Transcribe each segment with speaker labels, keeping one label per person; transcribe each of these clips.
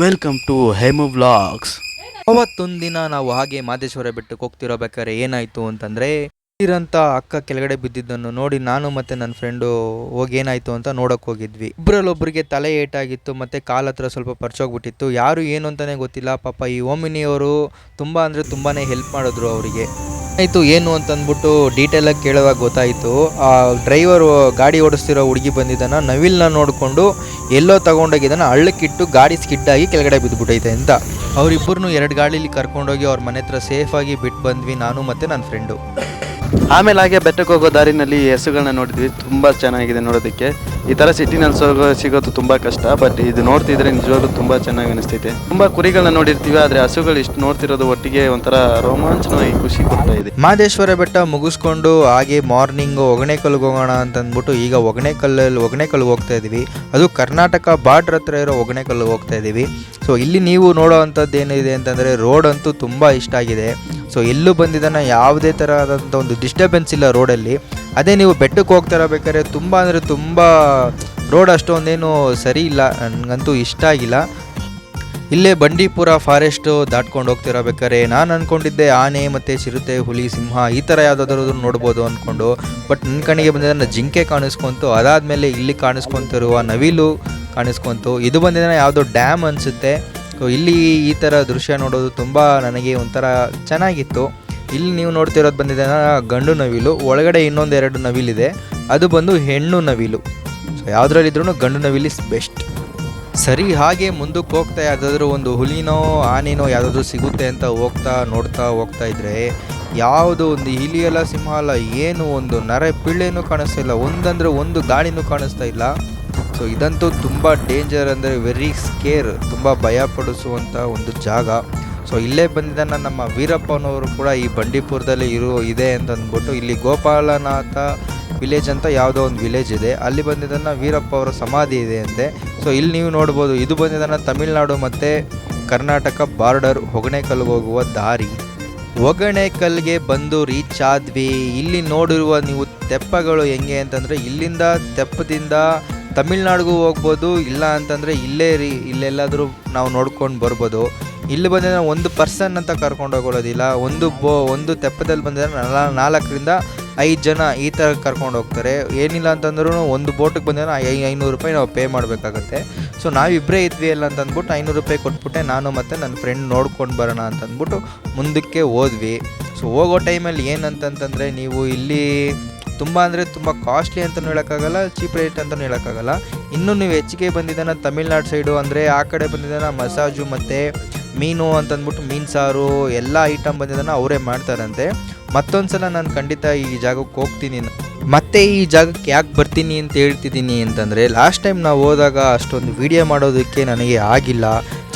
Speaker 1: Welcome to Hemu vlogs.
Speaker 2: ಅವತ್ತೊಂದು ದಿನ ನಾವು ಹಾಗೆ ಮಾದೇಶ್ವರ ಬೆಟ್ಟಕ್ಕೆ ಹೋಗ್ತಿರೋಬೇಕಾದ್ರೆ ಏನಾಯಿತು ಅಂತಂದರೆ ಇರಂತ ಅಕ್ಕ ಕೆಳಗಡೆ ಬಿದ್ದಿದ್ದನ್ನು ನೋಡಿ ನಾನು ಮತ್ತು ನನ್ನ ಫ್ರೆಂಡು ಹೋಗಿ ಏನಾಯಿತು ಅಂತ ನೋಡೋಕೆ ಹೋಗಿದ್ವಿ. ಇಬ್ಬರಲ್ಲೊಬ್ಬರಿಗೆ ತಲೆ ಏಟಾಗಿತ್ತು ಮತ್ತು ಕಾಲ ಹತ್ರ ಸ್ವಲ್ಪ ಪರ್ಚೋಗ್ಬಿಟ್ಟಿತ್ತು. ಯಾರು ಏನು ಅಂತಲೇ ಗೊತ್ತಿಲ್ಲ. ಪಾಪ ಈ ಓಮಿನಿಯವರು ತುಂಬ ಅಂದರೆ ತುಂಬಾ ಹೆಲ್ಪ್ ಮಾಡಿದ್ರು ಅವರಿಗೆ. ಆಯಿತು ಏನು ಅಂತಂದ್ಬಿಟ್ಟು ಡೀಟೇಲಾಗಿ ಕೇಳುವಾಗ ಗೊತ್ತಾಯಿತು, ಆ ಡ್ರೈವರು ಗಾಡಿ ಓಡಿಸ್ತಿರೋ ಹುಡುಗಿ ಬಂದಿದ್ದಾನ ನವಿಲ್ನ ನೋಡಿಕೊಂಡು ಎಲ್ಲೋ ತಗೊಂಡೋಗಿದ್ದಾನೆ, ಹಳ್ಳಕ್ಕಿಟ್ಟು ಗಾಡಿ ಸ್ಕಿಡ್ಡಾಗಿ ಕೆಳಗಡೆ ಬಿದ್ದುಬಿಟ್ಟೈತೆ ಅಂತ. ಅವರಿಬ್ಬರನ್ನು 2 ಗಾಡೀಲಿ ಕರ್ಕೊಂಡೋಗಿ ಅವ್ರ ಮನೆ ಹತ್ರ ಸೇಫಾಗಿ ಬಿಟ್ಟು ಬಂದ್ವಿ, ನಾನು ಮತ್ತು ನನ್ನ ಫ್ರೆಂಡು.
Speaker 1: ಆಮೇಲೆ ಹಾಗೆ ಬೆಟ್ಟಕ್ಕೆ ಹೋಗೋ ದಾರಿನಲ್ಲಿ ಹಸುಗಳನ್ನ ನೋಡಿದ್ವಿ. ತುಂಬ ಚೆನ್ನಾಗಿದೆ ನೋಡೋದಕ್ಕೆ. ಈ ಥರ ಸಿಟಿನಲ್ಲಿ ಸಿಗೋದು ತುಂಬ ಕಷ್ಟ, ಬಟ್ ಇದು ನೋಡ್ತಿದ್ರೆ ನಿಜವಾಗ್ಲೂ ತುಂಬ ಚೆನ್ನಾಗಿ ಅನಿಸ್ತೈತೆ. ತುಂಬ ಕುರಿಗಳನ್ನ ನೋಡಿರ್ತೀವಿ, ಆದರೆ ಹಸುಗಳು ಇಷ್ಟು ನೋಡ್ತಿರೋದು ಒಟ್ಟಿಗೆ ಒಂಥರ ರೋಮಾಂಚನವಾಗಿ ಖುಷಿ ಕೊಡ್ತಾ ಇದೆ.
Speaker 2: ಮಾದೇಶ್ವರ ಬೆಟ್ಟ ಮುಗಿಸ್ಕೊಂಡು ಹಾಗೆ ಮಾರ್ನಿಂಗು ಒಗಣೆಕಲ್ಗೆ ಹೋಗೋಣ ಅಂತಂದ್ಬಿಟ್ಟು ಈಗ ಒಗಣೆಕಲ್ಗೆ ಹೋಗ್ತಾ ಇದ್ದೀವಿ. ಅದು ಕರ್ನಾಟಕ ಬಾರ್ಡ್ರ್ ಹತ್ರ ಇರೋ ಒಗಣೆಕಲ್ಗೆ ಹೋಗ್ತಾ ಇದ್ದೀವಿ. ಸೊ ಇಲ್ಲಿ ನೀವು ನೋಡೋ ಅಂಥದ್ದು ಏನಿದೆ ಅಂತಂದರೆ ರೋಡ್ ಅಂತೂ ತುಂಬ ಇಷ್ಟ ಆಗಿದೆ. ಸೊ ಎಲ್ಲೂ ಬಂದಿದ್ದಾನೆ, ಯಾವುದೇ ಥರದಂಥ ಒಂದು ಡಿಸ್ಟರ್ಬೆನ್ಸ್ ಇಲ್ಲ ರೋಡಲ್ಲಿ. ಅದೇ ನೀವು ಬೆಟ್ಟಕ್ಕೆ ಹೋಗ್ತಾ ಇರಬೇಕಾದ್ರೆ ತುಂಬ ಅಂದರೆ ತುಂಬ ರೋಡ್ ಅಷ್ಟೊಂದೇನು ಸರಿ ಇಲ್ಲ, ನನಗಂತೂ ಇಷ್ಟ ಆಗಿಲ್ಲ. ಇಲ್ಲೇ ಬಂಡೀಪುರ ಫಾರೆಸ್ಟು ದಾಟ್ಕೊಂಡು ಹೋಗ್ತಿರಬೇಕಾದ್ರೆ ನಾನು ಅಂದ್ಕೊಂಡಿದ್ದೆ ಆನೆ ಮತ್ತು ಚಿರತೆ, ಹುಲಿ, ಸಿಂಹ ಈ ಥರ ಯಾವುದಾದ್ರೂ ನೋಡ್ಬೋದು ಅಂದ್ಕೊಂಡು. ಬಟ್ ನನ್ನ ಕಣ್ಣಿಗೆ ಬಂದಿದ್ದಾನೆ ಜಿಂಕೆ ಕಾಣಿಸ್ಕೊಂತು. ಅದಾದಮೇಲೆ ಇಲ್ಲಿ ಕಾಣಿಸ್ಕೊತಿರುವ ನವಿಲು ಕಾಣಿಸ್ಕೊಂತು. ಇದು ಬಂದಿದ್ದಾನೆ ಯಾವುದೋ ಡ್ಯಾಮ್ ಅನಿಸುತ್ತೆ. ಸೊ ಇಲ್ಲಿ ಈ ಥರ ದೃಶ್ಯ ನೋಡೋದು ತುಂಬ ನನಗೆ ಒಂಥರ ಚೆನ್ನಾಗಿತ್ತು. ಇಲ್ಲಿ ನೀವು ನೋಡ್ತಿರೋದು ಬಂದಿದೆ ಗಂಡು ನವಿಲು, ಒಳಗಡೆ ಇನ್ನೊಂದು 2 ನವಿಲಿದೆ, ಅದು ಬಂದು ಹೆಣ್ಣು ನವಿಲು. ಸೊ ಯಾವುದ್ರಲ್ಲಿದ್ರೂ ಗಂಡು ನವಿಲು ಇಸ್ ಬೆಸ್ಟ್. ಸರಿ, ಹಾಗೆ ಮುಂದಕ್ಕೆ ಹೋಗ್ತಾ ಯಾವುದಾದ್ರೂ ಒಂದು ಹುಲಿನೋ ಆನೆನೋ ಯಾವುದಾದ್ರೂ ಸಿಗುತ್ತೆ ಅಂತ ನೋಡ್ತಾ ಹೋಗ್ತಾ ಇದ್ದರೆ ಯಾವುದು ಒಂದು ಇಲಿಯಲ್ಲ ಸಿಂಹ ಅಲ್ಲ, ಏನು ಒಂದು ನರ ಪಿಳ್ಳೆನೂ ಕಾಣಿಸ್ತಾ ಇಲ್ಲ, ಒಂದಂದರೆ ಒಂದು ಗಾಳಿನೂ ಕಾಣಿಸ್ತಾ ಇಲ್ಲ. ಸೊ ಇದಂತೂ ತುಂಬ ಡೇಂಜರ್, ಅಂದರೆ ವೆರಿ ಸ್ಕೇರ್, ತುಂಬ ಭಯಪಡಿಸುವಂಥ ಒಂದು ಜಾಗ. ಸೊ ಇಲ್ಲೇ ಬಂದಿದ್ದಾನೆ ನಮ್ಮ ವೀರಪ್ಪನವರು ಕೂಡ ಈ ಬಂಡೀಪುರದಲ್ಲಿ ಇದೆ ಅಂತಂದ್ಬಿಟ್ಟು. ಇಲ್ಲಿ ಗೋಪಾಲನಾಥ ವಿಲೇಜ್ ಅಂತ ಯಾವುದೋ ಒಂದು ವಿಲೇಜ್ ಇದೆ, ಅಲ್ಲಿ ಬಂದಿದ್ದಾನೆ ವೀರಪ್ಪ ಅವರ ಸಮಾಧಿ ಇದೆ ಅಂತೆ. ಸೊ ಇಲ್ಲಿ ನೀವು ನೋಡ್ಬೋದು, ಇದು ಬಂದಿದ್ದಾನೆ ತಮಿಳ್ನಾಡು ಮತ್ತು ಕರ್ನಾಟಕ ಬಾರ್ಡರ್ ಹೊಗಣೆಕಲ್ಗೆ ಹೋಗುವ ದಾರಿ. ಹೊಗಣೆಕಲ್ಗೆ ಬಂದು ರೀಚ್ ಆದ್ವಿ. ಇಲ್ಲಿ ನೋಡಿರುವ ನೀವು ತೆಪ್ಪಗಳು ಹೆಂಗೆ ಅಂತಂದರೆ ಇಲ್ಲಿಂದ ತೆಪ್ಪದಿಂದ ತಮಿಳ್ನಾಡಿಗೂ ಹೋಗ್ಬೋದು, ಇಲ್ಲ ಅಂತಂದರೆ ಇಲ್ಲೆಲ್ಲಾದರೂ ನಾವು ನೋಡ್ಕೊಂಡು ಬರ್ಬೋದು. ಇಲ್ಲಿ ಬಂದಿದ್ರೆ ಒಂದು ಪರ್ಸನ್ ಅಂತ ಕರ್ಕೊಂಡು ಹೋಗೋದಿಲ್ಲ, ಒಂದು ತೆಪ್ಪದಲ್ಲಿ ಬಂದಿದ್ರೆ 4ರಿಂದ 5 ಜನ ಈ ಥರ ಕರ್ಕೊಂಡು ಹೋಗ್ತಾರೆ. ಏನಿಲ್ಲ ಅಂತಂದ್ರೂ ಒಂದು ಬೋಟಿಗೆ ಬಂದಿದ್ರೆ 500 ರೂಪಾಯಿ ನಾವು ಪೇ ಮಾಡಬೇಕಾಗತ್ತೆ. ಸೊ ನಾವಿಬ್ಬರೇ ಇದ್ವಿ ಅಲ್ಲ ಅಂತಂದ್ಬಿಟ್ಟು 500 ರೂಪಾಯಿ ಕೊಟ್ಬಿಟ್ಟೆ ನಾನು ಮತ್ತು ನನ್ನ ಫ್ರೆಂಡ್ ನೋಡ್ಕೊಂಡು ಬರೋಣ ಅಂತಂದ್ಬಿಟ್ಟು ಮುಂದಕ್ಕೆ ಹೋದ್ವಿ. ಸೊ ಹೋಗೋ ಟೈಮಲ್ಲಿ ಏನಂತಂತಂದರೆ ನೀವು ಇಲ್ಲಿ ತುಂಬ ಅಂದರೆ ತುಂಬ ಕಾಸ್ಟ್ಲಿ ಅಂತಲೂ ಹೇಳೋಕ್ಕಾಗಲ್ಲ, ಚೀಪ್ ರೇಟ್ ಅಂತಲೂ ಹೇಳೋಕ್ಕಾಗಲ್ಲ. ಇನ್ನೂ ನೀವು ಹೆಚ್ಚಿಗೆ ಬಂದಿದ್ದಾನೆ ತಮಿಳ್ನಾಡು ಸೈಡು, ಅಂದರೆ ಆ ಕಡೆ ಬಂದಿದ್ದಾನೆ ಮಸಾಜು ಮತ್ತು ಮೀನು ಅಂತಂದ್ಬಿಟ್ಟು ಮೀನು ಸಾರು ಎಲ್ಲ ಐಟಮ್ ಬಂದಿದ್ದಾನೆ ಅವರೇ ಮಾಡ್ತಾರಂತೆ. ಮತ್ತೊಂದು ಸಲ ನಾನು ಖಂಡಿತ ಈ ಜಾಗಕ್ಕೆ ಹೋಗ್ತೀನಿ. ಮತ್ತೆ ಈ ಜಾಗಕ್ಕೆ ಯಾಕೆ ಬರ್ತೀನಿ ಅಂತ ಹೇಳ್ತಿದ್ದೀನಿ ಅಂತಂದರೆ ಲಾಸ್ಟ್ ಟೈಮ್ ನಾವು ಹೋದಾಗ ಅಷ್ಟೊಂದು ವೀಡಿಯೋ ಮಾಡೋದಕ್ಕೆ ನನಗೆ ಆಗಿಲ್ಲ.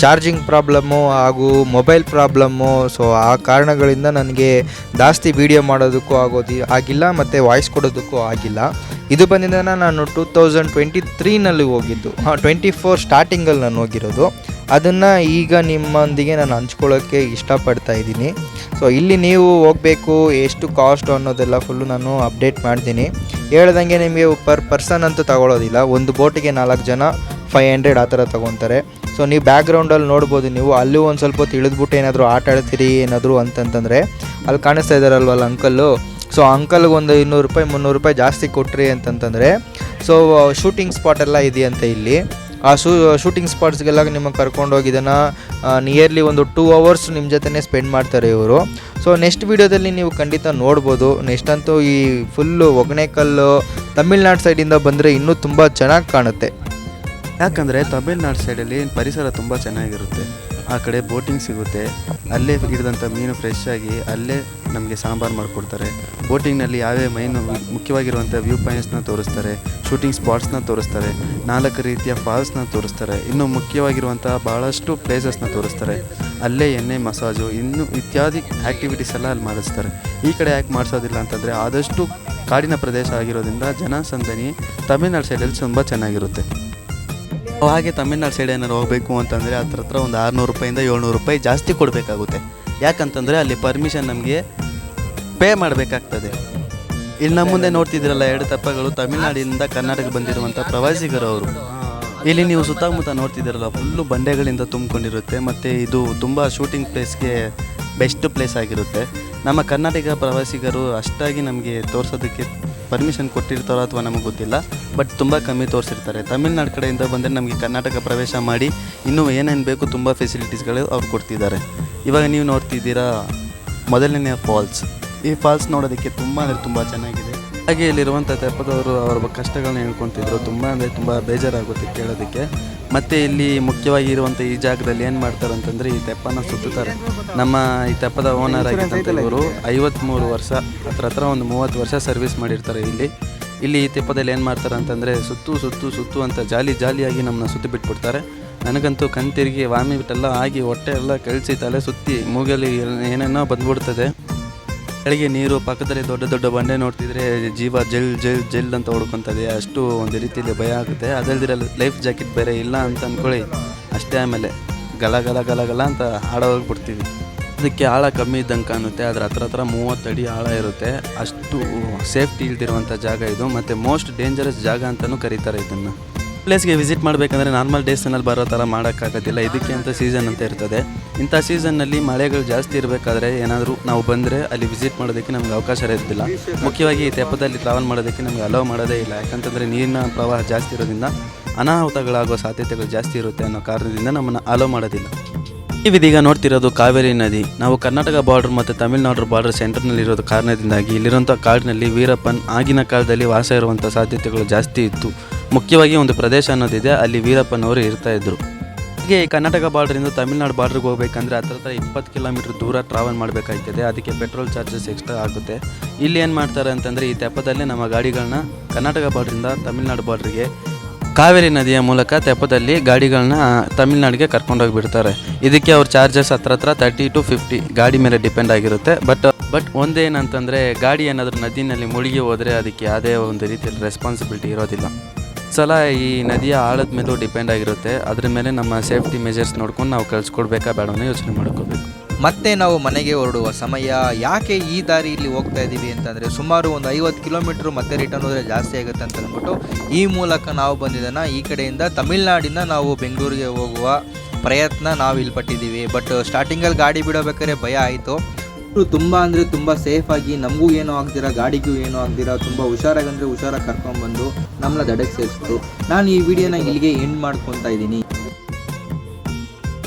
Speaker 2: ಚಾರ್ಜಿಂಗ್ ಪ್ರಾಬ್ಲಮ್ಮು ಹಾಗೂ ಮೊಬೈಲ್ ಪ್ರಾಬ್ಲಮ್ಮು. ಸೊ ಆ ಕಾರಣಗಳಿಂದ ನನಗೆ ಜಾಸ್ತಿ ವೀಡಿಯೋ ಮಾಡೋದಕ್ಕೂ ಆಗಿಲ್ಲ ಮತ್ತು ವಾಯ್ಸ್ ಕೊಡೋದಕ್ಕೂ ಆಗಿಲ್ಲ. ಇದು ಬಂದಿದ್ದ ನಾನು 2023ನಲ್ಲಿ ಹೋಗಿದ್ದು, 24 ಸ್ಟಾರ್ಟಿಂಗಲ್ಲಿ ನಾನು ಹೋಗಿರೋದು. ಅದನ್ನು ಈಗ ನಿಮ್ಮೊಂದಿಗೆ ನಾನು ಹಂಚ್ಕೊಳ್ಳೋಕ್ಕೆ ಇಷ್ಟಪಡ್ತಾ ಇದ್ದೀನಿ. ಸೊ ಇಲ್ಲಿ ನೀವು ಹೋಗಬೇಕು, ಎಷ್ಟು ಕಾಸ್ಟ್ ಅನ್ನೋದೆಲ್ಲ ಫುಲ್ಲು ನಾನು ಅಪ್ಡೇಟ್ ಮಾಡ್ತೀನಿ. ಹೇಳ್ದಂಗೆ ನಿಮಗೆ ಪರ್ ಪರ್ಸನ್ ಅಂತೂ ತಗೊಳ್ಳೋದಿಲ್ಲ, ಒಂದು ಬೋಟಿಗೆ 4 ಜನ 500 ಆ ಥರ ತೊಗೊತಾರೆ. ಸೊ ನೀವು ಬ್ಯಾಕ್ಗ್ರೌಂಡಲ್ಲಿ ನೋಡ್ಬೋದು, ನೀವು ಅಲ್ಲೂ ಒಂದು ಸ್ವಲ್ಪ ಹೊತ್ತು ಇಳಿದ್ಬಿಟ್ಟು ಏನಾದರೂ ಆಟ ಆಡ್ತೀರಿ ಏನಾದರೂ ಅಂತಂತಂದರೆ ಅಲ್ಲಿ ಕಾಣಿಸ್ತಾ ಇದ್ದಾರಲ್ವಲ್ಲ ಅಂಕಲ್ಲು. ಸೊ ಅಂಕಲ್ಗೆ ಒಂದು 200 ರೂಪಾಯಿ 300 ರೂಪಾಯಿ ಜಾಸ್ತಿ ಕೊಟ್ರಿ ಅಂತಂತಂದರೆ ಸೊ ಶೂಟಿಂಗ್ ಸ್ಪಾಟ್ ಎಲ್ಲ ಇದೆಯಂತೆ ಇಲ್ಲಿ. ಆ ಶೂಟಿಂಗ್ ಸ್ಪಾಟ್ಸ್ಗೆಲ್ಲ ನಿಮಗೆ ಕರ್ಕೊಂಡೋಗಿದ್ದಾನ ನಿಯರ್ಲಿ ಒಂದು 2 ಅವರ್ಸ್ ನಿಮ್ಮ ಜೊತೆನೇ ಸ್ಪೆಂಡ್ ಮಾಡ್ತಾರೆ ಇವರು. ಸೊ ನೆಕ್ಸ್ಟ್ ವೀಡಿಯೋದಲ್ಲಿ ನೀವು ಖಂಡಿತ ನೋಡ್ಬೋದು. ನೆಕ್ಸ್ಟ್ ಅಂತೂ ಈ ಫುಲ್ಲು ಹೊಗಣೆಕಲ್ಲು ತಮಿಳ್ನಾಡು ಸೈಡಿಂದ ಬಂದರೆ ಇನ್ನೂ ತುಂಬ ಚೆನ್ನಾಗಿ ಕಾಣುತ್ತೆ.
Speaker 1: ಯಾಕಂದರೆ ತಮಿಳ್ನಾಡು ಸೈಡಲ್ಲಿ ಪರಿಸರ ತುಂಬ ಚೆನ್ನಾಗಿರುತ್ತೆ. ಆ ಕಡೆ ಬೋಟಿಂಗ್ ಸಿಗುತ್ತೆ, ಅಲ್ಲೇ ಹಿಡಿದಂಥ ಮೀನು ಫ್ರೆಶ್ ಆಗಿ ಅಲ್ಲೇ ನಮಗೆ ಸಾಂಬಾರು ಮಾಡಿಕೊಡ್ತಾರೆ. ಬೋಟಿಂಗ್ನಲ್ಲಿ ಯಾವ್ಯಾವ ಮುಖ್ಯವಾಗಿರುವಂಥ ವ್ಯೂ ಪಾಯಿಂಟ್ಸ್ನ ತೋರಿಸ್ತಾರೆ, ಶೂಟಿಂಗ್ ಸ್ಪಾಟ್ಸ್ನ ತೋರಿಸ್ತಾರೆ, 4 ರೀತಿಯ ಫಾಲ್ಸ್ನ ತೋರಿಸ್ತಾರೆ, ಇನ್ನು ಮುಖ್ಯವಾಗಿರುವಂಥ ಭಾಳಷ್ಟು ಪ್ಲೇಸಸ್ನ ತೋರಿಸ್ತಾರೆ. ಅಲ್ಲೇ ಎಣ್ಣೆ ಮಸಾಜು ಇನ್ನೂ ಇತ್ಯಾದಿ ಆ್ಯಕ್ಟಿವಿಟೀಸ್ ಎಲ್ಲ ಅಲ್ಲಿ ಮಾಡಿಸ್ತಾರೆ. ಈ ಕಡೆ ಯಾಕೆ ಮಾಡಿಸೋದಿಲ್ಲ ಅಂತಂದರೆ ಆದಷ್ಟು ಕಾಡಿನ ಪ್ರದೇಶ ಆಗಿರೋದ್ರಿಂದ ಜನಸಂದಣಿ ತಮಿಳ್ನಾಡು ಸೈಡಲ್ಲಿ ತುಂಬ ಚೆನ್ನಾಗಿರುತ್ತೆ. ಹಾಗೆ ತಮಿಳ್ನಾಡು ಸೈಡ್ ಏನಾರು ಹೋಗಬೇಕು ಅಂತಂದರೆ ಹತ್ರ ಒಂದು 600 ರೂಪಾಯಿಂದ 700 ರೂಪಾಯಿ ಜಾಸ್ತಿ ಕೊಡಬೇಕಾಗುತ್ತೆ. ಯಾಕಂತಂದರೆ ಅಲ್ಲಿ ಪರ್ಮಿಷನ್ ನಮಗೆ ಪೇ ಮಾಡಬೇಕಾಗ್ತದೆ. ಇಲ್ಲಿ ನಮ್ಮ ಮುಂದೆ ನೋಡ್ತಿದ್ದೀರಲ್ಲ 2 ತೆಪ್ಪಗಳು ತಮಿಳ್ನಾಡಿನಿಂದ ಕರ್ನಾಟಕ ಬಂದಿರುವಂಥ ಪ್ರವಾಸಿಗರು ಅವರು. ಇಲ್ಲಿ ನೀವು ಸುತ್ತಮುತ್ತ ನೋಡ್ತಿದ್ದೀರಲ್ಲ ಫುಲ್ಲು ಬಂಡೆಗಳಿಂದ ತುಂಬಿಕೊಂಡಿರುತ್ತೆ ಮತ್ತು ಇದು ತುಂಬ ಶೂಟಿಂಗ್ ಪ್ಲೇಸ್ಗೆ ಬೆಸ್ಟ್ ಪ್ಲೇಸ್ ಆಗಿರುತ್ತೆ. ನಮ್ಮ ಕರ್ನಾಟಕ ಪ್ರವಾಸಿಗರು ಅಷ್ಟಾಗಿ ನಮಗೆ ತೋರಿಸೋದಕ್ಕೆ ಪರ್ಮಿಷನ್ ಕೊಟ್ಟಿರ್ತಾರೋ ಅಥವಾ ನಮಗೆ ಗೊತ್ತಿಲ್ಲ, ಬಟ್ ತುಂಬ ಕಮ್ಮಿ ತೋರಿಸಿರ್ತಾರೆ. ತಮಿಳ್ನಾಡು ಕಡೆಯಿಂದ ಬಂದರೆ ನಮಗೆ ಕರ್ನಾಟಕ ಪ್ರವೇಶ ಮಾಡಿ ಇನ್ನೂ ಏನೇನು ಬೇಕು ತುಂಬ ಫೆಸಿಲಿಟೀಸ್ಗಳು ಅವ್ರು ಕೊಡ್ತಿದ್ದಾರೆ. ಇವಾಗ ನೀವು ನೋಡ್ತಿದ್ದೀರಾ ಮೊದಲನೇ ಫಾಲ್ಸ್. ಈ ಫಾಲ್ಸ್ ನೋಡೋದಕ್ಕೆ ತುಂಬ ಅಂದರೆ ತುಂಬ ಚೆನ್ನಾಗಿದೆ. ಹಾಗೆ ಇಲ್ಲಿರುವಂಥ ತೆಪ್ಪದವರು ಅವರ ಕಷ್ಟಗಳನ್ನ ಹೇಳ್ಕೊತಿದ್ರು. ತುಂಬ ಅಂದರೆ ತುಂಬ ಬೇಜಾರಾಗುತ್ತೆ ಕೇಳೋದಕ್ಕೆ. ಮತ್ತು ಇಲ್ಲಿ ಮುಖ್ಯವಾಗಿ ಇರುವಂಥ ಈ ಜಾಗದಲ್ಲಿ ಏನು ಮಾಡ್ತಾರೆ ಅಂತಂದರೆ ಈ ತೆಪ್ಪನ ಸುತ್ತುತ್ತಾರೆ. ನಮ್ಮ ಈ ತೆಪ್ಪದ ಓನರ್ ಆಗಿದ್ದಂಥ ಇವರು 53 ವರ್ಷ ಹತ್ರ ಒಂದು 30 ವರ್ಷ ಸರ್ವಿಸ್ ಮಾಡಿರ್ತಾರೆ ಇಲ್ಲಿ ಈ ತೆಪ್ಪದಲ್ಲಿ ಏನು ಮಾಡ್ತಾರೆ ಅಂತಂದರೆ ಸುತ್ತು ಅಂತ ಜಾಲಿಯಾಗಿ ನಮ್ಮನ್ನ ಸುತ್ತಿ ಬಿಟ್ಬಿಡ್ತಾರೆ. ನನಗಂತೂ ಕಣ್ ತಿರುಗಿ ವಾಮಿಟ್ ಎಲ್ಲ ಆಗಿ ಹೊಟ್ಟೆ ಎಲ್ಲ ಕಳಿಸಿ ತಲೆ ಸುತ್ತಿ ಮೂಗಲ್ಲಿ ಏನೇನೋ ಬಂದ್ಬಿಡ್ತದೆ. ಕೆಳಗೆ ನೀರು ಪಕ್ಕದಲ್ಲಿ ದೊಡ್ಡ ಬಂಡೆ ನೋಡ್ತಿದ್ರೆ ಜೀವ ಜೆಲ್ ಅಂತ ಹೊಡ್ಕೊತದೆ. ಅಷ್ಟು ಒಂದು ರೀತಿಯಲ್ಲಿ ಭಯ ಆಗುತ್ತೆ. ಅದಲ್ದಿರ ಲೈಫ್ ಜಾಕೆಟ್ ಬೇರೆ ಇಲ್ಲ ಅಂತ ಅಂದ್ಕೊಳ್ಳಿ ಅಷ್ಟೇ. ಆಮೇಲೆ ಗಲ ಅಂತ ಹೋಗ್ಬಿಡ್ತೀವಿ. ಅದಕ್ಕೆ ಆಳ ಕಮ್ಮಿ ಇದ್ದಂಗೆ ಕಾಣುತ್ತೆ. ಅದ್ರ ಹತ್ರ 30 ಅಡಿ ಆಳ ಇರುತ್ತೆ. ಅಷ್ಟು ಸೇಫ್ಟಿ ಇಲ್ದಿರುವಂಥ ಜಾಗ ಇದು, ಮತ್ತು ಮೋಸ್ಟ್ ಡೇಂಜರಸ್ ಜಾಗ ಅಂತಲೂ ಕರೀತಾರೆ ಇದನ್ನು. ಪ್ಲೇಸ್ಗೆ ವಿಸಿಟ್ ಮಾಡಬೇಕಂದ್ರೆ ನಾರ್ಮಲ್ ಡೇಸ್ನಲ್ಲಿ ಬರೋ ಥರ ಮಾಡೋಕ್ಕಾಗೋದಿಲ್ಲ. ಇದಕ್ಕೆ ಅಂತ ಸೀಸನ್ ಅಂತ ಇರ್ತದೆ. ಇಂಥ ಸೀಸನ್ನಲ್ಲಿ ಮಳೆಗಳು ಜಾಸ್ತಿ ಇರಬೇಕಾದ್ರೆ ಏನಾದರೂ ನಾವು ಬಂದರೆ ಅಲ್ಲಿ ವಿಸಿಟ್ ಮಾಡೋದಕ್ಕೆ ನಮ್ಗೆ ಅವಕಾಶ ಇರೋದಿಲ್ಲ. ಮುಖ್ಯವಾಗಿ ಈ ತೆಪ್ಪದಲ್ಲಿ ಟ್ರಾವೆಲ್ ಮಾಡೋದಕ್ಕೆ ನಮಗೆ ಅಲೋ ಮಾಡೋದೇ ಇಲ್ಲ. ಯಾಕಂತಂದರೆ ನೀರಿನ ಪ್ರವಾಹ ಜಾಸ್ತಿ ಇರೋದ್ರಿಂದ ಅನಾಹುತಗಳಾಗೋ ಸಾಧ್ಯತೆಗಳು ಜಾಸ್ತಿ ಇರುತ್ತೆ ಅನ್ನೋ ಕಾರಣದಿಂದ ನಮ್ಮನ್ನು ಅಲೋ ಮಾಡೋದಿಲ್ಲ. ನೀವಿದೀಗ ನೋಡ್ತಿರೋದು ಕಾವೇರಿ ನದಿ. ನಾವು ಕರ್ನಾಟಕ ಬಾರ್ಡರ್ ಮತ್ತು ತಮಿಳುನಾಡು ಬಾರ್ಡರ್ ಸೆಂಟರ್ನಲ್ಲಿರೋದು ಕಾರಣದಿಂದಾಗಿ ಇಲ್ಲಿರುವಂಥ ಕಾಡಿನಲ್ಲಿ ವೀರಪ್ಪನ್ ಆಗಿನ ಕಾಲದಲ್ಲಿ ವಾಸ ಇರುವಂಥ ಸಾಧ್ಯತೆಗಳು ಜಾಸ್ತಿ ಇತ್ತು. ಮುಖ್ಯವಾಗಿ ಒಂದು ಪ್ರದೇಶ ಅನ್ನೋದಿದೆ, ಅಲ್ಲಿ ವೀರಪ್ಪನವರು ಇರ್ತಾಯಿದ್ರು. ಹೀಗೆ ಕರ್ನಾಟಕ ಬಾರ್ಡ್ರಿಂದ ತಮಿಳುನಾಡು ಬಾರ್ಡ್ರಿಗೆ ಹೋಗ್ಬೇಕಂದ್ರೆ ಹತ್ರ 20 ಕಿಲೋಮೀಟ್ರ್ ದೂರ ಟ್ರಾವೆಲ್ ಮಾಡಬೇಕಾಗ್ತದೆ. ಅದಕ್ಕೆ ಪೆಟ್ರೋಲ್ ಚಾರ್ಜಸ್ ಎಕ್ಸ್ಟ್ರಾ ಆಗುತ್ತೆ. ಇಲ್ಲಿ ಏನು ಮಾಡ್ತಾರೆ ಅಂತಂದರೆ ಈ ತೆಪ್ಪದಲ್ಲೇ ನಮ್ಮ ಗಾಡಿಗಳನ್ನ ಕರ್ನಾಟಕ ಬಾರ್ಡ್ರಿಂದ ತಮಿಳುನಾಡು ಬಾರ್ಡ್ರಿಗೆ ಕಾವೇರಿ ನದಿಯ ಮೂಲಕ ತೆಪ್ಪದಲ್ಲಿ ಗಾಡಿಗಳನ್ನ ತಮಿಳ್ನಾಡಿಗೆ ಕರ್ಕೊಂಡೋಗಿ ಬಿಡ್ತಾರೆ. ಇದಕ್ಕೆ ಅವ್ರ ಚಾರ್ಜಸ್ ಹತ್ರ 30 to 50 ಗಾಡಿ ಮೇಲೆ ಡಿಪೆಂಡ್ ಆಗಿರುತ್ತೆ. ಬಟ್ ಒಂದೇನಂತಂದರೆ ಗಾಡಿ ಏನಾದರೂ ನದಿನಲ್ಲಿ ಮುಳುಗಿ ಹೋದರೆ ಅದಕ್ಕೆ ಯಾವುದೇ ಒಂದು ರೀತಿಯಲ್ಲಿ ರೆಸ್ಪಾನ್ಸಿಬಿಲಿಟಿ ಇರೋದಿಲ್ಲ. ಸಲ ಈ ನದಿಯ ಆಳದ ಮೇಲೂ ಡಿಪೆಂಡ್ ಆಗಿರುತ್ತೆ. ಅದ್ರ ಮೇಲೆ ನಮ್ಮ ಸೇಫ್ಟಿ ಮೆಜರ್ಸ್ ನೋಡ್ಕೊಂಡು ನಾವು ಕಳಿಸ್ಕೊಡ್ಬೇಕಾ ಬೇಡವನ್ನ ಯೋಚನೆ ಮಾಡ್ಕೋಬೇಕು.
Speaker 2: ಮತ್ತೆ ನಾವು ಮನೆಗೆ ಹೊರಡುವ ಸಮಯ. ಯಾಕೆ ಈ ದಾರಿಯಲ್ಲಿ ಹೋಗ್ತಾ ಇದ್ದೀವಿ ಅಂತಂದರೆ ಸುಮಾರು ಒಂದು 50 ಕಿಲೋಮೀಟ್ರ್ ಮತ್ತೆ ರಿಟರ್ನ್ ಹೋದರೆ ಜಾಸ್ತಿ ಆಗುತ್ತೆ ಅಂತ ಅಂದ್ಬಿಟ್ಟು ಈ ಮೂಲಕ ನಾವು ಬಂದಿದ್ದಾನ. ಈ ಕಡೆಯಿಂದ ತಮಿಳ್ನಾಡಿಂದ ನಾವು ಬೆಂಗಳೂರಿಗೆ ಹೋಗುವ ಪ್ರಯತ್ನ ನಾವು ಇಲ್ಲಿ ಪಟ್ಟಿದ್ದೀವಿ. ಬಟ್ ಸ್ಟಾರ್ಟಿಂಗಲ್ಲಿ ಗಾಡಿ ಬಿಡೋಬೇಕಾದ್ರೆ ಭಯ ಆಯಿತು. ತುಂಬ ಅಂದರೆ ತುಂಬ ಸೇಫಾಗಿ ನಮಗೂ ಏನೂ ಆಗ್ದಿರ ಗಾಡಿಗೂ ಏನೂ ಆಗ್ದಿರ ತುಂಬ ಹುಷಾರಾಗಿ ಕರ್ಕೊಂಡ್ಬಂದು ನಮ್ಮನ್ನ ದಡಕ್ಕೆ ಸೇರಿಸ್ತು. ನಾನು ಈ ವಿಡಿಯೋನ ಇಲ್ಲಿಗೆ ಎಂಡ್ ಮಾಡ್ಕೊತಾ ಇದ್ದೀನಿ.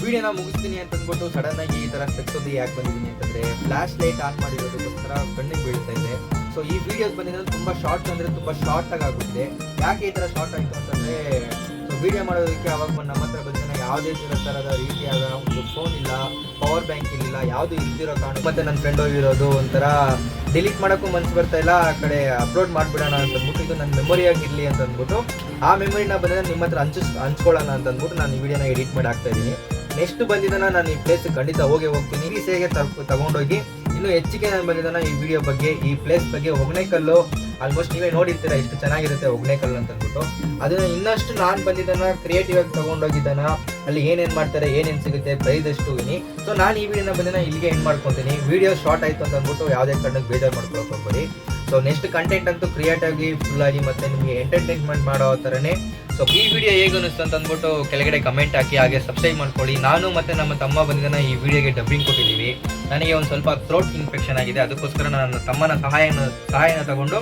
Speaker 2: ವಿಡಿಯೋನ ಮುಗಿಸ್ತೀನಿ ಅಂತ ಅಂದ್ಬಿಟ್ಟು ಸಡನ್ನಾಗಿ ಈ ಥರ ತೆಗ್ಸೋದು ಯಾಕೆ ಬಂದಿದ್ದೀನಿ ಅಂತಂದರೆ ಫ್ಲ್ಯಾಶ್ ಲೈಟ್ ಆನ್ ಮಾಡಿರೋದಕ್ಕೋಸ್ಕರ ಕಣ್ಣಿಗೆ ಬೀಳ್ತಾ ಇದೆ. ಸೊ ಈ ವಿಡಿಯೋಸ್ ಬಂದಿರೋದು ತುಂಬ ಶಾರ್ಟ್ ಅಂದರೆ ತುಂಬ ಶಾರ್ಟಾಗಿ ಆಗುತ್ತೆ. ಯಾಕೆ ಈ ಥರ ಶಾರ್ಟ್ ಆಯಿತು ಅಂತಂದರೆ ವಿಡಿಯೋ ಮಾಡೋದಕ್ಕೆ ಅವಾಗ ನಮ್ಮ ಹತ್ರ ಬಂದ ಯಾವುದೇ ಥರದ ರೀತಿಯಾದ ಒಂದು ಫೋನ್ ಇಲ್ಲ, ಪವರ್ ಬ್ಯಾಂಕ್ ಇಲ್ಲ, ಯಾವುದು ಇಲ್ದಿರೋ ಕಾರಣ ಮತ್ತು ನನ್ನ ಫ್ರೆಂಡ್ ಹೋಗಿರೋದು ಒಂಥರ ಡಿಲೀಟ್ ಮಾಡೋಕ್ಕೂ ಮನಸ್ಸು ಬರ್ತಾ ಇಲ್ಲ. ಆ ಕಡೆ ಅಪ್ಲೋಡ್ ಮಾಡಿಬಿಡೋಣ ಅಂತ ಅಂದ್ಬಿಟ್ಟು ಇದು ನನ್ನ ಮೆಮೊರಿಯಾಗಿರಲಿ ಅಂತ ಅಂದ್ಬಿಟ್ಟು ಆ ಮೆಮೊರಿನ ಬಂದರೆ ನಿಮ್ಮ ಹತ್ರ ಹಂಚ್ಕೊಳ್ಳೋಣ ಅಂತ ಅಂದ್ಬಿಟ್ಟು ನಾನು ಈ ವಿಡಿಯೋನ ಎಡಿಟ್ ಮಾಡಿ ಹಾಕ್ತಾಯಿದ್ದೀನಿ. ನೆಕ್ಸ್ಟ್ ಬಂದಿದ್ದಾನ ನಾನು ಈ ಪ್ಲೇಸ್ ಖಂಡಿತ ಹೋಗ್ತೀನಿ. ಈ ಸೇಗೆ ತಗೊಂಡೋಗಿ ಇನ್ನೂ ಹೆಚ್ಚಿಗೆ ನಾನು ಬಂದಿದ್ದಾನ ಈ ವಿಡಿಯೋ ಬಗ್ಗೆ, ಈ ಪ್ಲೇಸ್ ಬಗ್ಗೆ. ಹೊಗೇನಕಲ್ಲು ಆಲ್ಮೋಸ್ಟ್ ನೀವೇ ನೋಡಿರ್ತೀರ ಎಷ್ಟು ಚೆನ್ನಾಗಿರುತ್ತೆ ಹೊಗೇನಕಲ್ಲು ಅಂತ ಅಂದ್ಬಿಟ್ಟು. ಅದನ್ನು ಇನ್ನಷ್ಟು ನಾನು ಬಂದಿದ್ದಾನ ಕ್ರಿಯೇಟಿವ್ ಆಗಿ ತಗೊಂಡೋಗಿದ್ದಾನ. ಅಲ್ಲಿ ಏನೇನು ಮಾಡ್ತಾರೆ, ಏನೇನು ಸಿಗುತ್ತೆ, ಪ್ರೈಸ್ ಎಷ್ಟು ಇನಿ. ಸೊ ನಾನು ಈ ವಿಡಿಯೋನ ಬಂದಿನ ಇಲ್ಲಿಗೆ ಎಂಡ್ ಮಾಡ್ಕೊತೀನಿ. ವಿಡಿಯೋ ಶಾರ್ಟ್ ಆಯಿತು ಅಂತ ಅಂದ್ಬಿಟ್ಟು ಯಾವುದೇ ಕಾರಣಕ್ಕೆ ಬೇಜಾರು ಮಾಡ್ಕೊಳಕ್ಕೆ ಹೋಗ್ಬೇಡಿ. ಸೊ ನೆಕ್ಸ್ಟ್ ಕಂಟೆಂಟ್ ಅಂತೂ ಕ್ರಿಯೇಟಿವ್ ಆಗಿ ಫುಲ್ಲಾಗಿ ಮತ್ತು ನಿಮಗೆ ಎಂಟರ್ಟೈನ್ಮೆಂಟ್ ಮಾಡೋ ಥರನೇ. ಸೊ ಈ ವಿಡಿಯೋ ಹೇಗೆ ಅನಿಸ್ತು ಅಂತ ಅಂದ್ಬಿಟ್ಟು ಕೆಳಗಡೆ ಕಮೆಂಟ್ ಹಾಕಿ, ಹಾಗೆ ಸಬ್ಸ್ಕ್ರೈಬ್ ಮಾಡ್ಕೊಳ್ಳಿ. ನಾನು ಮತ್ತು ನಮ್ಮ ತಮ್ಮ ಬಂದಿದ್ದಾನ ಈ ವಿಡಿಯೋಗೆ ಡಬ್ಬಿಂಗ್ ಕೊಟ್ಟಿದ್ದೀವಿ. ನನಗೆ ಒಂದು ಸ್ವಲ್ಪ ಥ್ರೋಟ್ ಇನ್ಫೆಕ್ಷನ್ ಆಗಿದೆ, ಅದಕ್ಕೋಸ್ಕರ ನನ್ನ ತಮ್ಮನ ಸಹಾಯನ ತಗೊಂಡು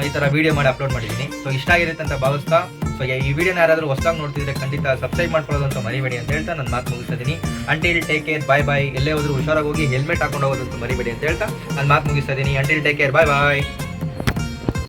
Speaker 2: ಈ ಥರ ವಿಡಿಯೋ ಮಾಡಿ ಅಪ್ಲೋಡ್ ಮಾಡಿದ್ದೀನಿ. ಸೊ ಇಷ್ಟ ಆಗಿರುತ್ತೆ ಅಂತ ಭಾವಿಸ್ತಾ, ಸೊ ಈ ವಿಡಿಯೋನ ಯಾರಾದರೂ ಹೊಸದಾಗಿ ನೋಡ್ತಿದ್ರೆ ಖಂಡಿತ ಸಬ್ಸ್ಕ್ರೈಬ್ ಮಾಡ್ಕೊಳ್ಳೋದು ಅಂತ ಮರಿಬೇಡಿ ಅಂತ ಹೇಳ್ತಾ ನಾನು ಮಾತು ಮುಗಿಸ್ತಿದ್ದೀನಿ. ಅಂಟಿಲ್ ಟೇಕ್ ಕೇರ್, ಬಾಯ್. ಎಲ್ಲೇ ಹೋದರೂ ಹುಷಾರಾಗಿ ಹೋಗಿ ಹೆಲ್ಮೆಟ್ ಹಾಕೊಂಡು ಹೋಗೋದಂತ ಮರಿಬೇಡಿ ಅಂತ ಹೇಳ್ತಾ ನಾನು ಮಾತು ಮುಗಿಸ್ತಿದ್ದೀನಿ. ಅಂಟಿಲ್ ಟೇಕ್ ಕೇರ್, ಬಾಯ್.